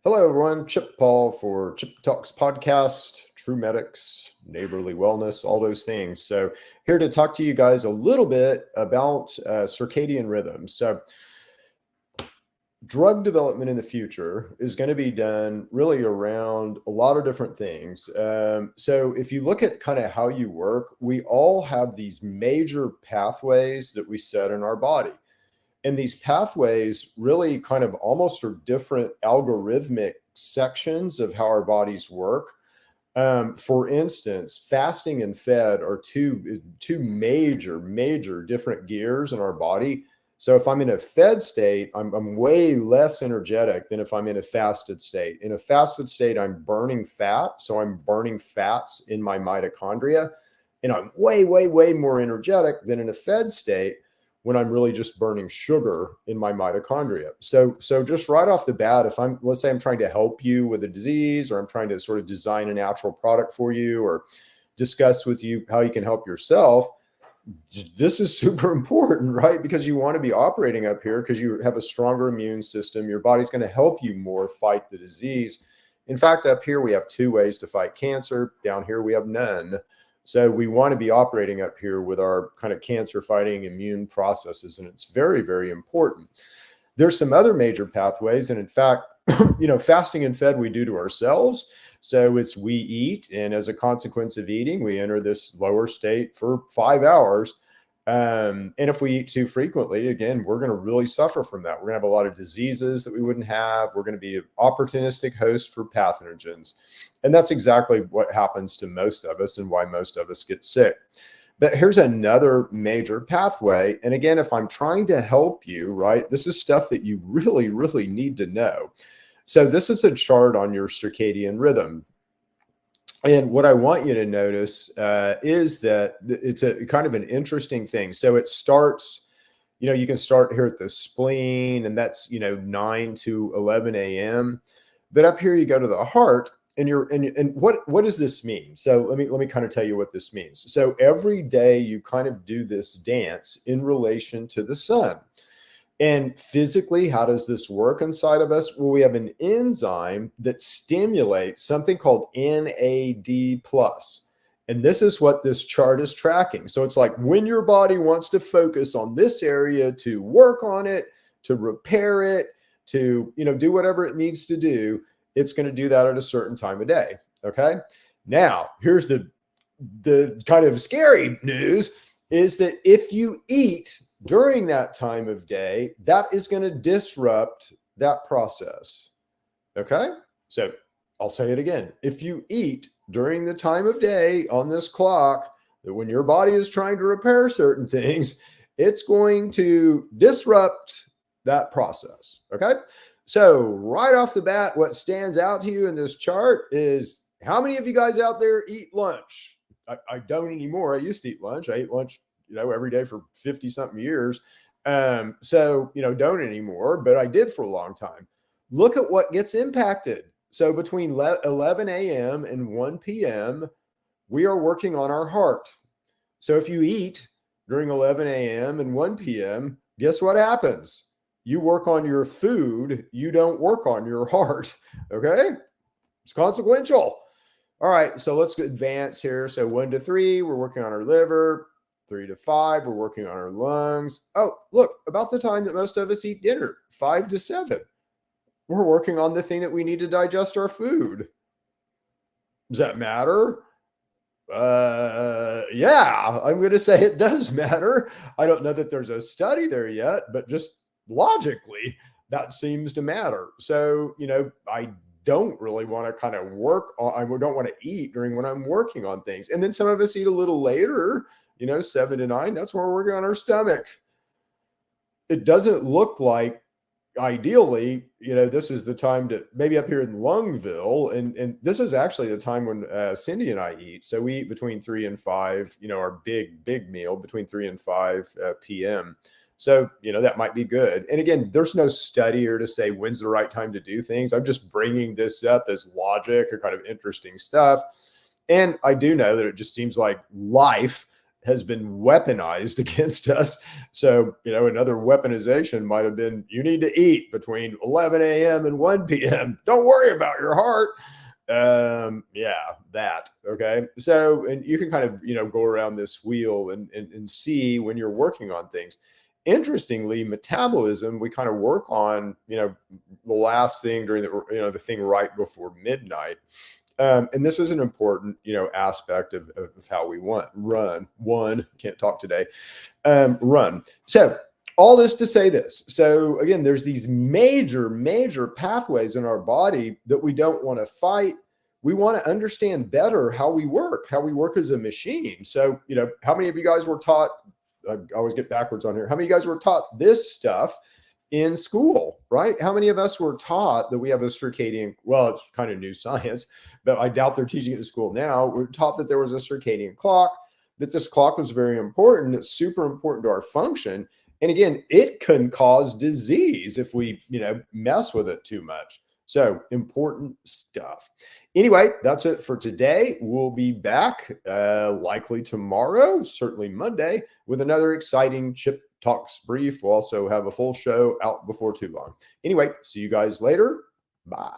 Hello, everyone. Chip Paul for Chip Talks Podcast, True Medics, Neighborly Wellness, all those things. So, here to talk to you guys a little bit about circadian rhythms. So, drug development in the future is going to be done really around a lot of different things. So, if you look at kind of how you work, we all have these major pathways that we set in our body. And these pathways really kind of almost are different algorithmic sections of how our bodies work. For instance, fasting and fed are two major different gears in our body. So if I'm in a fed state, I'm way less energetic than if I'm in a fasted state. In a fasted state, I'm burning fat. So I'm burning fats in my mitochondria. And I'm way more energetic than in a fed state when I'm really just burning sugar in my mitochondria. So just right off the bat, if let's say I'm trying to help you with a disease, or I'm trying to sort of design a natural product for you, or discuss with you how you can help yourself, this is super important, right? Because you want to be operating up here because you have a stronger immune system. Your body's going to help you more fight the disease. In fact, up here, we have two ways to fight cancer. Down here, we have none. So we want to be operating up here with our kind of cancer fighting immune processes. And it's very important. There's some other major pathways. And in fact, fasting and fed we do to ourselves. So we eat. And as a consequence of eating, we enter this lower state for 5 hours. And if we eat too frequently, again, we're going to really suffer from that. We're going to have a lot of diseases that we wouldn't have. We're going to be an opportunistic host for pathogens. And that's exactly what happens to most of us and why most of us get sick. But here's another major pathway. And again, if I'm trying to help you, right, this is stuff that you really need to know. So this is a chart on your circadian rhythm. And what I want you to notice is that it's a kind of an interesting thing. So it starts, you can start here at the spleen, and that's, 9 to 11 a.m. But up here you go to the heart, and what does this mean? So let me kind of tell you what this means. So every day you kind of do this dance in relation to the sun. And physically, how does this work inside of us? Well, we have an enzyme that stimulates something called NAD+. And this is what this chart is tracking. So it's like when your body wants to focus on this area to work on it, to repair it, to do whatever it needs to do, it's going to do that at a certain time of day. Okay. Now, here's the kind of scary news is that if you eat during that time of day, that is going to disrupt that process. Okay. So I'll say it again. If you eat during the time of day on this clock, that when your body is trying to repair certain things, it's going to disrupt that process. Okay. So right off the bat, what stands out to you in this chart is how many of you guys out there eat lunch? I don't anymore. I used to eat lunch. I ate lunch every day for 50 something years. So don't anymore, but I did for a long time. Look at what gets impacted. So between 11 a.m. and 1 p.m., we are working on our heart. So if you eat during 11 a.m. and 1 p.m., guess what happens? You work on your food. You don't work on your heart. Okay. It's consequential. All right. So let's advance here. So 1 to 3, we're working on our liver. 3 to 5, we're working on our lungs. Oh, look, about the time that most of us eat dinner, 5 to 7, we're working on the thing that we need to digest our food. Does that matter? Yeah, I'm going to say it does matter. I don't know that there's a study there yet, but just logically, that seems to matter. So, I don't really want to kind of I don't want to eat during when I'm working on things. And then some of us eat a little later, 7 to 9, that's where we're working on our stomach. It doesn't look like, ideally, this is the time to maybe up here in Lungville. And this is actually the time when Cindy and I eat. So we eat between 3 and 5, our big meal between 3 and 5 p.m. So, that might be good. And again, there's no study here to say when's the right time to do things. I'm just bringing this up as logic or kind of interesting stuff. And I do know that it just seems like life has been weaponized against us. So, another weaponization might have been, you need to eat between 11 a.m. and 1 p.m. Don't worry about your heart. Yeah, that. Okay. So, and you can kind of, go around this wheel and see when you're working on things. Interestingly, metabolism, we kind of work on, the last thing during the thing right before midnight. And this is an important, aspect of how we can't talk today, run. So all this to say this. So again, there's these major pathways in our body that we don't want to fight. We want to understand better how we work as a machine. So, how many of you guys were taught, I always get backwards on here. How many of you guys were taught this stuff in school, right? How many of us were taught that we have a circadian, well, it's kind of new science, but I doubt they're teaching it in school now. We're taught that there was a circadian clock, that this clock was very important. It's super important to our function. And again, it can cause disease if we, mess with it too much. So important stuff. Anyway, that's it for today. We'll be back likely tomorrow, certainly Monday, with another exciting Chip Talks brief. We'll also have a full show out before too long. Anyway, see you guys later. Bye.